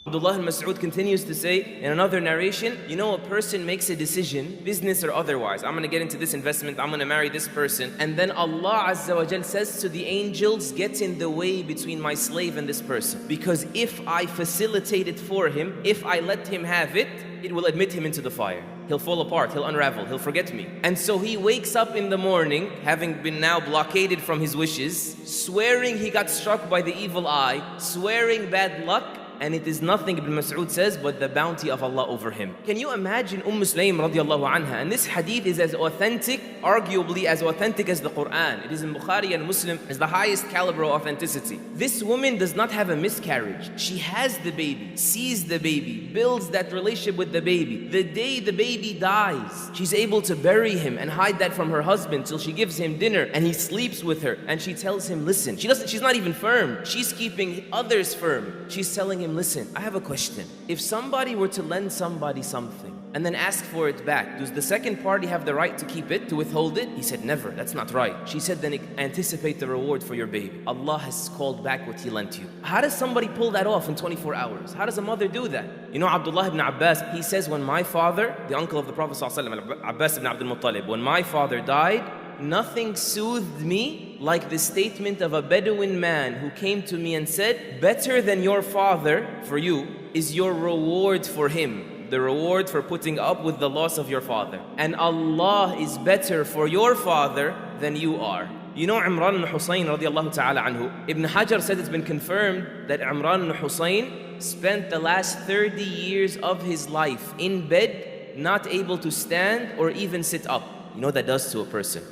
Abdullah ibn Mas-oud continues to say in another narration, you know, a person makes a decision, business or otherwise. I'm going to get into this investment, I'm going to marry this person. And then Allah Azza wa Jal says to the angels, get in the way between my slave and this person. Because if I facilitate it for him, if I let him have it, it will admit him into the fire. He'll fall apart, he'll unravel, he'll forget me. And so he wakes up in the morning, having been now blockaded from his wishes, swearing he got struck by the evil eye, swearing bad luck, and it is nothing, Ibn Mas'ud says, but the bounty of Allah over him. Can you imagine Sulaym radiallahu anha? And this hadith is as authentic, arguably as authentic as the Quran. It is in Bukhari and Muslim, is the highest caliber of authenticity. This woman does not have a miscarriage. She has the baby, sees the baby, builds that relationship with the baby. The day the baby dies, she's able to bury him and hide that from her husband till she gives him dinner and he sleeps with her. And she tells him, listen, she's not even firm. She's keeping others firm. She's telling him, listen, I have a question. If somebody were to lend somebody something and then ask for it back, does the second party have the right to keep it, to withhold it? He said, never, that's not right. She said, then anticipate the reward for your baby. Allah has called back what He lent you. How does somebody pull that off in 24 hours? How does a mother do that? You know, Abdullah ibn Abbas, he says, when my father, the uncle of the Prophet ﷺ, Abbas ibn Abdul Muttalib, when my father died, nothing soothed me like the statement of a Bedouin man who came to me and said, better than your father for you is your reward for him, the reward for putting up with the loss of your father. And Allah is better for your father than you are. You know Imran ibn Husayn radiallahu ta'ala anhu, Ibn Hajar said it's been confirmed that Imran ibn Husayn spent the last 30 years of his life in bed, not able to stand or even sit up. You know what that does to a person?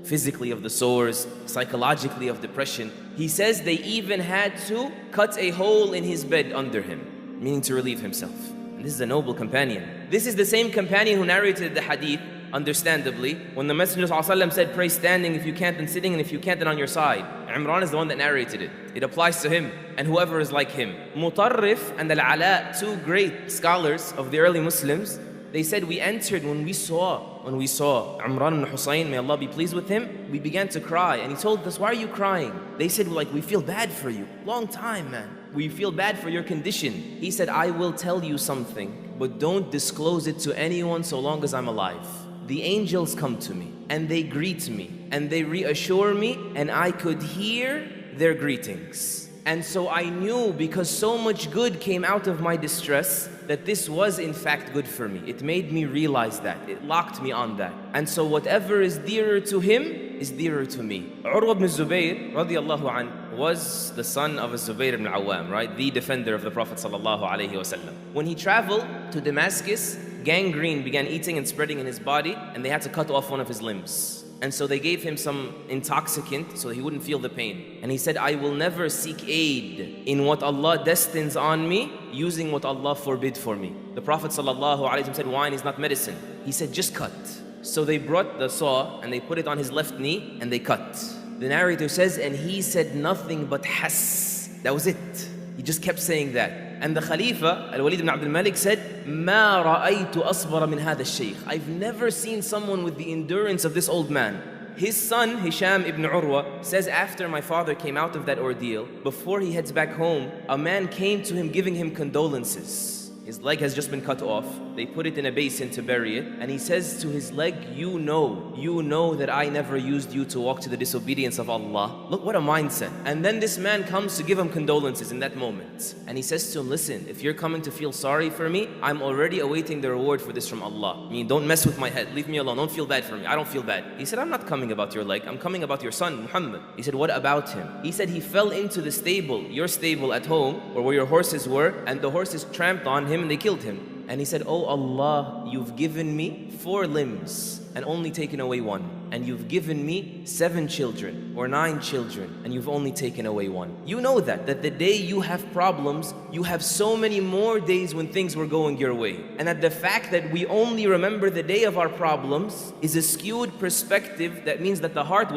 Physically of the sores, psychologically of depression. He says they even had to cut a hole in his bed under him, meaning to relieve himself. And this is a noble companion. This is the same companion who narrated the hadith, understandably, when the Messenger ﷺ said, pray standing if you can't, and sitting, and if you can't, then on your side. Imran is the one that narrated it. It applies to him and whoever is like him. Mutarrif and Al-Ala, two great scholars of the early Muslims, they said, we entered when we saw Imran ibn Husayn, may Allah be pleased with him, we began to cry. And he told us, why are you crying? They said, like, we feel bad for you. Long time, man. We feel bad for your condition. He said, I will tell you something, but don't disclose it to anyone so long as I'm alive. The angels come to me, and they greet me, and they reassure me, and I could hear their greetings. And so I knew, because so much good came out of my distress, that this was in fact good for me. It made me realize that. It locked me on that. And so whatever is dearer to him is dearer to me. Urwa ibn Zubayr radiallahu anh was the son of Zubayr ibn Awam, right? The defender of the Prophet sallallahu alaihi wasallam. When he traveled to Damascus, gangrene began eating and spreading in his body, and they had to cut off one of his limbs. And so they gave him some intoxicant so he wouldn't feel the pain. And he said, I will never seek aid in what Allah destines on me using what Allah forbid for me. The Prophet ﷺ said, wine is not medicine. He said, just cut. So they brought the saw and they put it on his left knee and they cut. The narrator says, and he said nothing but has. That was it. He just kept saying that. And the Khalifa, Al-Walid ibn Abdul Malik, said, مَا رَأَيْتُ أَصْبَرَ مِنْ هَذَا الشَّيْخ. I've never seen someone with the endurance of this old man. His son, Hisham ibn Urwa, says after my father came out of that ordeal, before he heads back home, a man came to him giving him condolences. His leg has just been cut off. They put it in a basin to bury it. And he says to his leg, you know that I never used you to walk to the disobedience of Allah. Look what a mindset. And then this man comes to give him condolences in that moment. And he says to him, listen, if you're coming to feel sorry for me, I'm already awaiting the reward for this from Allah. I mean, don't mess with my head. Leave me alone. Don't feel bad for me. I don't feel bad. He said, I'm not coming about your leg. I'm coming about your son, Muhammad. He said, what about him? He said, he fell into the stable, your stable at home, or where your horses were, and the horses tramped on him and they killed him. And he said, oh Allah, you've given me 4 limbs and only taken away 1. And you've given me 7 children or 9 children and you've only taken away 1. You know that the day you have problems, you have so many more days when things were going your way. And that the fact that we only remember the day of our problems is a skewed perspective that means that the heart